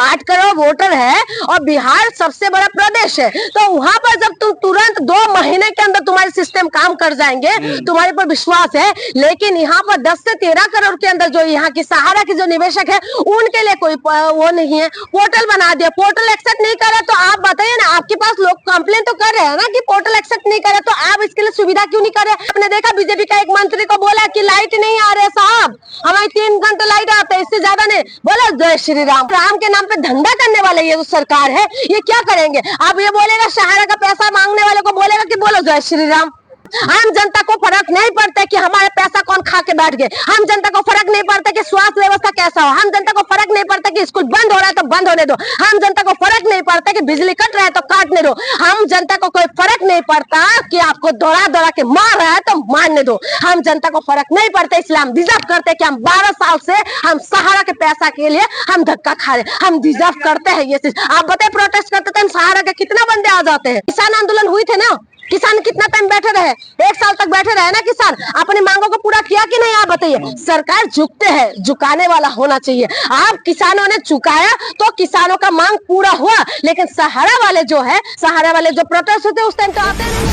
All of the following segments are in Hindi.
8 करोड़ वोटर है और बिहार सबसे बड़ा प्रदेश है, तो वहां पर जब तुम तुरंत 2 महीने के अंदर तुम्हारे सिस्टम काम कर जाएंगे, तुम्हारे पर विश्वास है। लेकिन यहाँ पर 10 से 13 करोड़ के अंदर जो यहाँ की सहारा के जो निवेशक है उनके लिए कोई वो नहीं है। पोर्टल बना दिया, पोर्टल एक्सेप्ट नहीं कर रहा, तो आप बताइए ना, आपके पास लोग कंप्लेन तो कर रहे हैं ना कि पोर्टल एक्सेप्ट नहीं कर रहे, तो आप इसके लिए सुविधा क्यों नहीं कर रहे? आपने देखा बीजेपी का एक मंत्री को बोला कि लाइट नहीं आ रहे साहब, हमारे 3 घंटे लाइट आते हैं, इससे ज्यादा नहीं। बोला जय श्री राम, राम के नाम पे धंधा करने वाले ये जो सरकार है ये क्या करेंगे? अब ये बोलेगा सहारा का पैसा मांगने वाले को बोलेगा कि बोलो जय श्री राम। आम जनता को फर्क नहीं पड़ता कि हमारा पैसा कौन खा के बैठ गए, हम जनता को फर्क नहीं पड़ता कि स्वास्थ्य व्यवस्था कैसा हो, हम जनता को फर्क नहीं पड़ता कि स्कूल बंद हो रहा है तो बंद होने दो, हम जनता को फर्क नहीं पड़ता कि बिजली कट रहा है तो काटने दो, हम जनता को कोई फर्क नहीं पड़ता कि आपको दौड़ा दौड़ा के मार रहा है तो मारने दो, हम जनता को फर्क नहीं पड़ता। इसलिए हम डिजर्व करते हैं कि हम 12 साल से हम सहारा के पैसा के लिए हम धक्का खा रहे, हम डिजर्व करते हैं ये चीज। आप बताए प्रोटेस्ट करते थे सहारा के कितना बंदे आ जाते हैं? किसान आंदोलन हुई थे ना, किसान कितना टाइम बैठे रहे? 1 साल तक बैठे रहे ना किसान, अपनी मांगों को पूरा किया कि नहीं? आप बताइए। सरकार झुकते हैं, झुकाने वाला होना चाहिए। आप किसानों ने झुकाया तो किसानों का मांग पूरा हुआ, लेकिन सहारा वाले जो है, सहारा वाले जो प्रोटेस्ट होते उस टाइम तो आते नहीं।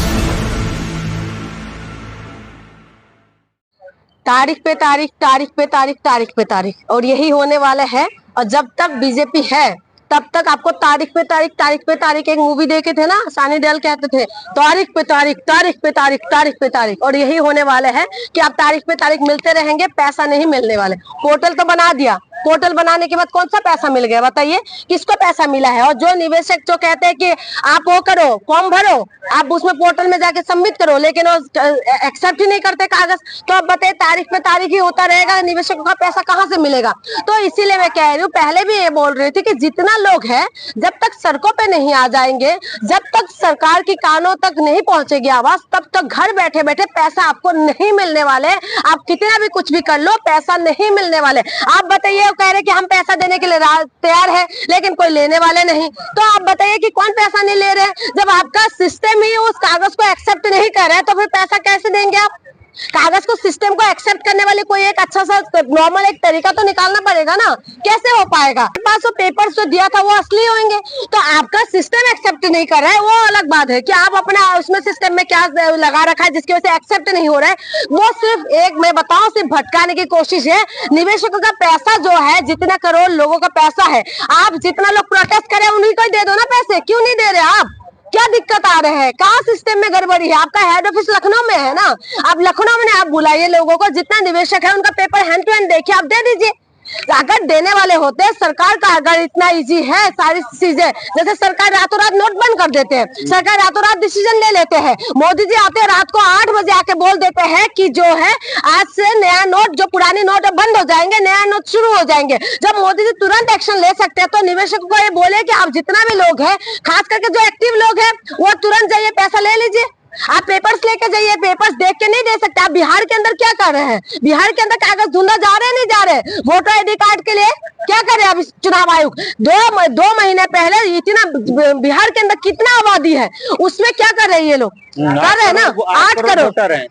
तारीख पे तारीख, तारीख पे तारीख, तारीख पे तारीख, और यही होने वाला है। और जब तक बीजेपी है तब तक आपको तारीख पे तारीख, तारीख पे तारीख, एक मूवी देखे थे ना, सानी देओल कहते थे तारीख पे तारीख, तारीख पे तारीख, तारीख पे तारीख, और यही होने वाले है कि आप तारीख पे तारीख मिलते रहेंगे, पैसा नहीं मिलने वाले। पोर्टल तो बना दिया, पोर्टल बनाने के बाद कौन सा पैसा मिल गया बताइए? किसको पैसा मिला है? और जो निवेशक जो कहते हैं कि आप वो करो, फॉर्म भरो, आप उसमें पोर्टल में जाके सबमिट करो, लेकिन वो एक्सेप्ट ही नहीं करते कागज, तो अब बताइए तारीख पे तारीख ही होता रहेगा, निवेशकों का पैसा कहाँ से मिलेगा? तो इसीलिए मैं कह रही हूँ, पहले भी ये बोल रही थी कि जितना लोग हैं, जब तक सड़कों पे नहीं आ जाएंगे, जब तक सरकार की कानों तक नहीं पहुंचेगी आवाज, तब तक घर बैठे बैठे पैसा आपको नहीं मिलने वाले। आप कितना भी कुछ भी कर लो, पैसा नहीं मिलने वाले। आप बताइए, कह रहे कि हम पैसा देने के लिए तैयार है, लेकिन कोई लेने वाले नहीं, तो आप बताइए कि कौन पैसा नहीं ले रहे? जब आपका सिस्टम ही उस कागज को एक्सेप्ट नहीं कर रहा है तो फिर पैसा कैसे देंगे आप? कागज को, सिस्टम को एक्सेप्ट करने वाले कोई एक अच्छा सा नॉर्मल एक तरीका तो निकालना पड़ेगा ना, कैसे हो पाएगा? पास वो पेपर्स जो दिया था वो असली होंगे, तो आपका सिस्टम एक्सेप्ट नहीं कर रहा है, वो अलग बात है कि आप अपना उसमें सिस्टम में क्या लगा रखा है जिसकी वजह से एक्सेप्ट नहीं हो रहा है। वो सिर्फ एक, मैं बताऊं, सिर्फ भटकाने की कोशिश है। निवेशकों का पैसा जो है, जितना करोड़ लोगों का पैसा है, आप जितना लोग प्रोटेस्ट करें उन्हीं को दे दो ना पैसे, क्यों नहीं दे रहे आप? क्या दिक्कत आ रहे हैं? कहाँ सिस्टम में गड़बड़ी है? आपका हेड ऑफिस लखनऊ में है ना, आप लखनऊ में आप बुलाइए लोगों को, जितना निवेशक है उनका पेपर हैंड टू हैंड देखिए, आप दे दीजिए। अगर देने वाले होते, सरकार का अगर इतना इजी है सारी चीजें, जैसे सरकार रातों रात नोट बंद कर देते हैं, सरकार रातों रात डिसीजन ले लेते हैं, मोदी जी आते हैं रात को 8 बजे आके बोल देते हैं कि जो है आज से नया नोट, जो पुरानी नोट बंद हो जाएंगे, नया नोट शुरू हो जाएंगे। जब मोदी जी तुरंत एक्शन ले सकते हैं, तो निवेशकों को ये बोले कि आप जितना भी लोग है, खास करके जो एक्टिव लोग है, वो तुरंत जाइए पैसा ले लीजिए। आप पेपर्स लेके जाइए, पेपर्स देख के नहीं दे सकते। आप बिहार के अंदर क्या कर रहे हैं? बिहार के अंदर कागज ढूंढा जा रहे हैं, नहीं जा रहे? वोटर आईडी कार्ड के लिए क्या करे अब चुनाव आयोग? 2 महीने पहले इतना बिहार के अंदर कितना आबादी है, उसमें क्या कर रहे हैं ये लोग? कर रहे हैं ना, 8 करोड़ वोटर है,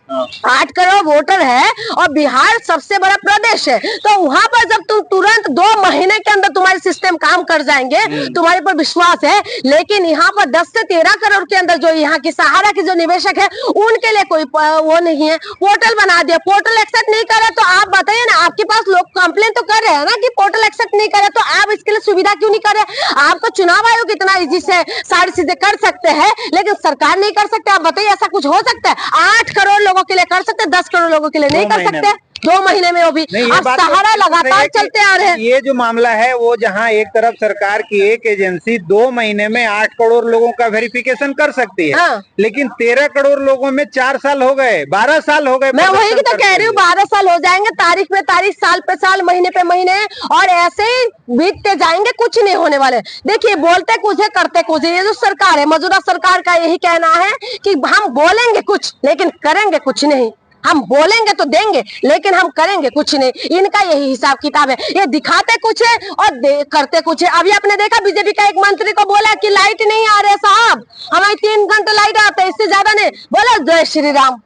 8 करोड़ वोटर है और बिहार सबसे बड़ा प्रदेश है, तो वहां पर जब तुम तुरंत 2 महीने के अंदर तुम्हारे सिस्टम काम कर जाएंगे, तुम्हारे पर विश्वास है। लेकिन यहाँ पर 10 से 13 करोड़ के अंदर जो यहाँ की सहारा के जो निवेशक है उनके लिए कोई वो नहीं है। पोर्टल बना दिया, पोर्टल एक्सेप्ट नहीं कर रहा, तो आप बताइए ना, आपके पास लोग कंप्लेन तो कर रहे हैं ना कि पोर्टल एक्सेप्ट नहीं कर रहे, तो आप इसके लिए सुविधा क्यों नहीं कर रहे? आपको चुनाव आयोग इतना इजी से सारी चीजें कर सकते हैं, लेकिन सरकार नहीं कर सकते। आप बताइए, ऐसा कुछ हो सकता है? 8 करोड़ लोगों के लिए कर सकते, 10 करोड़ लोगों के लिए नहीं कर सकते। 2 महीने में वो भी अब सहारा लगातार चलते आ रहे हैं। ये जो मामला है वो, जहां एक तरफ सरकार की एक एजेंसी 2 महीने में 8 करोड़ लोगों का वेरिफिकेशन कर सकती है, हाँ। लेकिन 13 करोड़ लोगों में 4 साल हो गए, 12 साल हो गए। मैं वही तो कह रही हूँ, 12 साल हो जाएंगे, तारीख पे तारीख, साल पे साल, महीने पे महीने, और ऐसे ही बीतते जाएंगे, कुछ नहीं होने वाले। देखिए, बोलते कुछ है, करते कुछ है। ये जो सरकार है, मौजूदा सरकार का यही कहना है कि हम बोलेंगे कुछ लेकिन करेंगे कुछ नहीं। हम बोलेंगे तो देंगे, लेकिन हम करेंगे कुछ नहीं। इनका यही हिसाब किताब है, ये दिखाते कुछ है और करते कुछ है। अभी आपने देखा बीजेपी का एक मंत्री को बोला कि लाइट नहीं आ रहे साहब, हमारे 3 घंटे लाइट आते है, इससे ज्यादा नहीं। बोला जय श्री राम,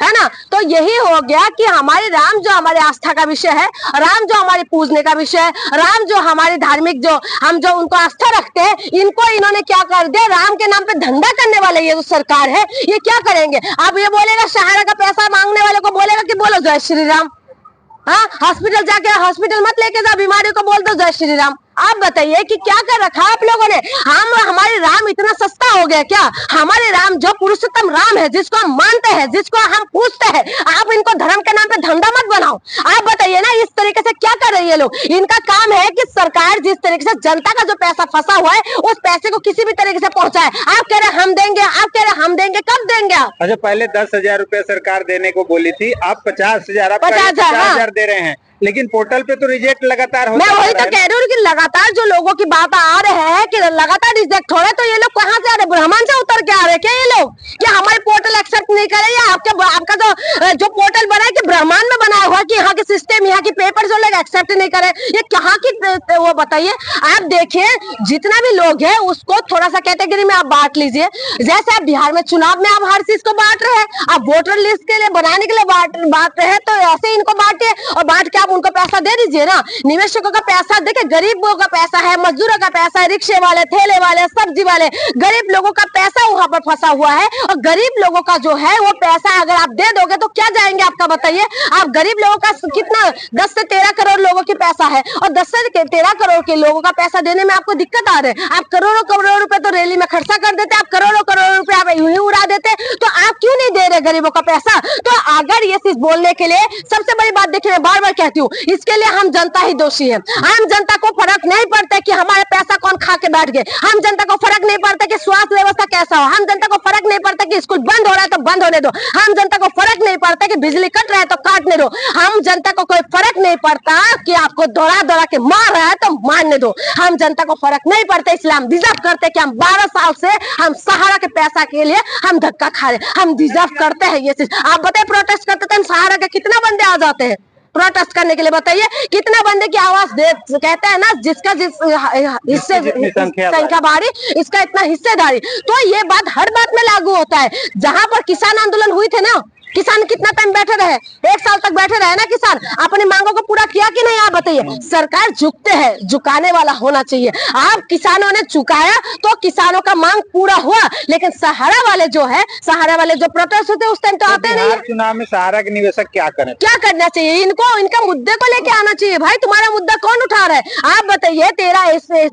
है ना। तो यही हो गया कि हमारे राम जो हमारे आस्था का विषय है, राम जो हमारे पूजने का विषय है, राम जो हमारे धार्मिक जो हम जो उनको आस्था रखते हैं, इनको इन्होंने क्या कर दिया, राम के नाम पे धंधा करने वाले ये जो सरकार है, ये क्या करेंगे। अब ये बोलेगा सहारा का पैसा मांगने वाले को बोलेगा कि बोलो जय श्री राम। हाँ, हॉस्पिटल जाके हॉस्पिटल मत लेके जाओ, बीमारी को बोल दो जय श्री राम। आप बताइए कि क्या कर रखा आप लोगों ने। हमारे राम इतना सस्ता हो गया क्या। हमारे राम जो पुरुषोत्तम राम है, जिसको हम मानते हैं, जिसको हम पूछते हैं, आप इनको धर्म के नाम पे धंधा मत बनाओ। आप बताइए ना, इस तरीके से क्या कर रही है लोग। इनका काम है कि सरकार जिस तरीके से जनता का जो पैसा फंसा हुआ है, उस पैसे को किसी भी तरीके से पहुंचाए। आप कह रहे हम देंगे, आप कह रहे हम देंगे, कब देंगे आप। अच्छा, पहले 10,000 रुपया सरकार देने को बोली थी, आप 50,000 50,000 दे रहे हैं, लेकिन पोर्टल पे तो रिजेक्ट लगातार होता मैं वही तो कह रही हूँ कि लगातार जो लोगों की बात आ रहे हैं कि लगातार रिजेक्ट हो रहे, तो ये लोग कहाँ से आ रहे, ब्राह्मण से उतर के आ रहे क्या ये लोग। क्या हमारे पोर्टल एक्सेप्ट नहीं करे, या आपका जो पोर्टल बना है कि ब्राह्मण में बनाया हुआ कि यहाँ के सिस्टम, यहाँ की पेपर जो लोग एक्सेप्ट नहीं करे, ये कहाँ की वो बताइए। आप देखिए जितना भी लोग है उसको थोड़ा सा कैटेगरी में आप बांट लीजिए। जैसे आप बिहार में चुनाव में आप हर चीज को बांट रहे हैं, आप वोटर लिस्ट के लिए बनाने के लिए बांट रहे हैं, तो ऐसे इनको बांटिए और बांट के आप उनको पैसा दे दीजिए ना। निवेशकों का पैसा देखिए, गरीबों का पैसा है, मजदूरों का पैसा है, रिक्शे वाले, ठेले वाले, सब्जी वाले, गरीब लोगों का पैसा वहां पर फंसा हुआ है। और गरीब लोगों का जो है वो पैसा अगर आप दे दोगे तो क्या जाएंगे आपका बताइए। आप गरीब लोगों का कितना 10 से 13 करोड़ लोगों की पैसा है, और 10 से 13 करोड़ के लोगों का पैसा देने में आपको दिक्कत आ रही है। आप करोड़ों करोड़ रुपए तो रैली में खर्चा कर देते, आप करोड़ों करोड़ रुपए आप यूं ही उड़ा देते, तो आप क्यों नहीं दे रहे गरीबों का पैसा। तो अगर ये चीज बोलने के लिए सबसे बड़ी बात देखिए, मैं बार बार कहती हूँ, इसके लिए हम जनता ही दोषी है। आम जनता को फर्क नहीं पड़ता कि हमारा पैसा कौन खा के बैठ गए, हम जनता को फर्क नहीं पड़ता कि स्वास्थ्य व्यवस्था कैसा हो, हम जनता को फर्क नहीं पड़ता कि स्कूल बंद हो रहा है तो बंद होने दो, हम जनता को फर्क नहीं पड़ता कि बिजली कट रहा है तो काटने दो, हम जनता को कोई फर्क नहीं पड़ता कि आपको दौड़ा दौड़ा के मार रहा है तो मारने दो, हम जनता को फर्क नहीं पड़ता। इसलिए हम डिजर्व करते कि हम 12 साल से हम सहारा के पैसा के लिए हम धक्का खा रहे, हम डिजर्व करते हैं ये चीज। आप बताइए प्रोटेस्ट करते थे सहारा के कितना बंदे आ जाते हैं प्रोटेस्ट करने के लिए, बताइए कितना बंदे की आवाज दे, कहते हैं ना जिसका जिस हिस्से संख्या भारी इसका इतना हिस्सेदारी। तो ये बात हर बात में लागू होता है। जहां पर किसान आंदोलन हुई थे ना, किसान कितना टाइम बैठे रहे, 1 साल तक बैठे रहे ना किसान, अपनी मांगों को पूरा किया कि नहीं आप बताइए। सरकार झुकते हैं, झुकाने वाला होना चाहिए। आप किसानों ने झुकाया तो किसानों का मांग पूरा हुआ, लेकिन सहारा वाले जो है, सहारा वाले जो प्रोटेस्ट होते हैं उस टाइम तो आते नहीं। चुनाव में सहारा के निवेशक क्या करें, क्या करना चाहिए इनको, इनका मुद्दे को लेके आना चाहिए। भाई तुम्हारा मुद्दा कौन उठा रहा है आप बताइए।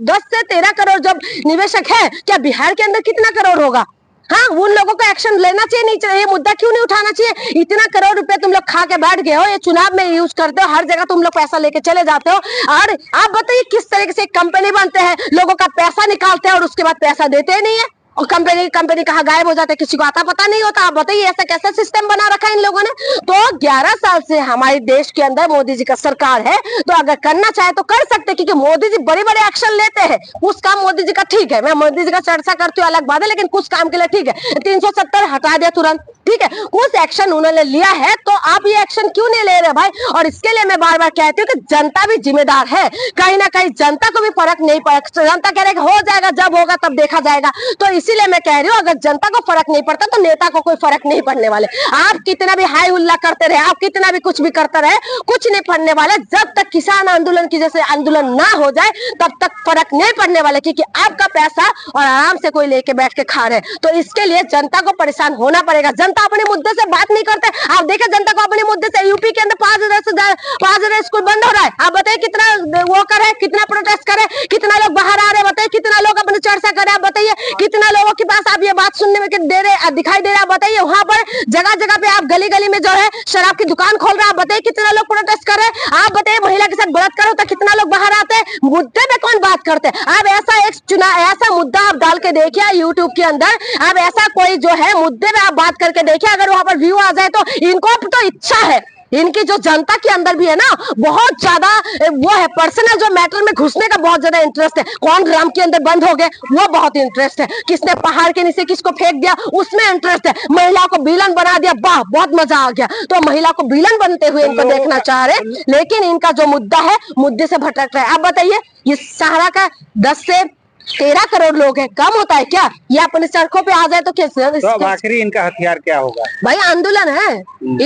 10 से 13 करोड़ जब निवेशक है, क्या बिहार के अंदर कितना करोड़ होगा। हाँ, उन लोगों को एक्शन लेना चाहिए, नहीं चाहिए, मुद्दा क्यों नहीं उठाना चाहिए। इतना करोड़ रुपए तुम लोग खा के बैठ गए हो, ये चुनाव में यूज करते हो, हर जगह तुम लोग पैसा लेके चले जाते हो। और आप बताइए किस तरीके से कंपनी बनते हैं, लोगों का पैसा निकालते हैं और उसके बाद पैसा देते ही नहीं है, और कंपनी कहाँ गायब हो जाता है, किसी को आता पता नहीं होता। आप बताइए ऐसा कैसा सिस्टम बना रखा है इन लोगों ने। तो 11 साल से हमारे देश के अंदर मोदी जी का सरकार है, तो अगर करना चाहे तो कर सकते, क्योंकि मोदी जी बड़े बड़े एक्शन लेते हैं। कुछ काम मोदी जी का ठीक है, मैं मोदी जी का चर्चा करती हूँ अलग बात है, लेकिन कुछ काम के लिए ठीक है। 370 हटा दिया तुरंत, ठीक है, कुछ एक्शन उन्होंने लिया है, तो आप ये एक्शन क्यों नहीं ले रहे भाई। और इसके लिए मैं बार बार कहती हूँ कि जनता भी जिम्मेदार है, कहीं ना कहीं जनता को भी फर्क नहीं पड़ता। जनता कह रहे हो जाएगा, जब होगा तब देखा जाएगा। तो इसीलिए मैं कह रही हूँ अगर जनता को फर्क नहीं पड़ता तो नेता को कोई फर्क नहीं पड़ने वाले। आप कितना भी हाई उल्ला करते रहे, आप कितना भी कुछ भी करते रहे, कुछ नहीं पड़ने वाले। जब तक किसान आंदोलन की जैसे आंदोलन ना हो जाए तब तक फर्क नहीं पड़ने वाले, क्योंकि आपका पैसा और आराम से कोई लेके बैठ के खा रहे। तो इसके लिए जनता को परेशान होना पड़ेगा। जनता अपने मुद्दे से बात नहीं करते। आप देखें जनता को अपने मुद्दे से, यूपी के अंदर 5,000 स्कूल बंद हो रहा है, आप बताइए कितना वो करे, कितना प्रोटेस्ट करे, कितना लोग बाहर आ रहे, बताइए कितना लोग अपनी चर्चा करे, आप बताइए कितना लोगों के पास आप ये बात सुनने में दे रहे दिखाई दे रहा है। बताइए वहां पर जगह जगह पे आप गली गली में जो है शराब की दुकान खोल रहे हैं, आप बताइए कितना लोग प्रोटेस्ट कर रहे हैं। आप बताइए महिला के साथ बलात्कार होता है, कितना लोग बाहर आते हैं, मुद्दे पे कौन बात करते हैं। आप ऐसा एक चुनाव ऐसा मुद्दा आप डाल के देखिए यूट्यूब के अंदर, आप ऐसा कोई जो है मुद्दे पे आप बात करके देखिए, अगर वहां पर व्यू आ जाए तो इनको तो इच्छा है इनकी जो जनता के अंदर भी है ना, बहुत ज्यादा वो है, पर्सनल जो मैटर में घुसने का बहुत ज्यादा इंटरेस्ट है। कौन ड्रम के अंदर बंद हो गए वो बहुत इंटरेस्ट है, किसने पहाड़ के नीचे किसको फेंक दिया उसमें इंटरेस्ट है, महिला को विलन बना दिया, वाह बहुत मजा आ गया। तो महिला को विलन बनते हुए इनको देखना चाह रहे, लेकिन इनका जो मुद्दा है मुद्दे से भटक रहा है। अब बताइए, ये सहारा का 10 से 13 करोड़ लोग हैं, कम होता है क्या? ये अपने सड़कों पे आ जाए तो कैसे? तो अब आखिरी इनका हथियार क्या होगा? भाई आंदोलन है,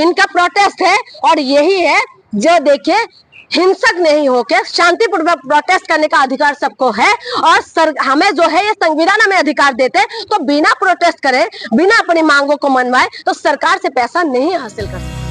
इनका प्रोटेस्ट है, और यही है जो देखिए हिंसक नहीं होके शांतिपूर्वक प्रोटेस्ट करने का अधिकार सबको है। और हमें जो है ये संविधान हमें अधिकार देते हैं, तो बिना प्रोटेस्ट करे, बिना अपनी मांगों को मनवाए तो सरकार से पैसा नहीं हासिल कर सकते।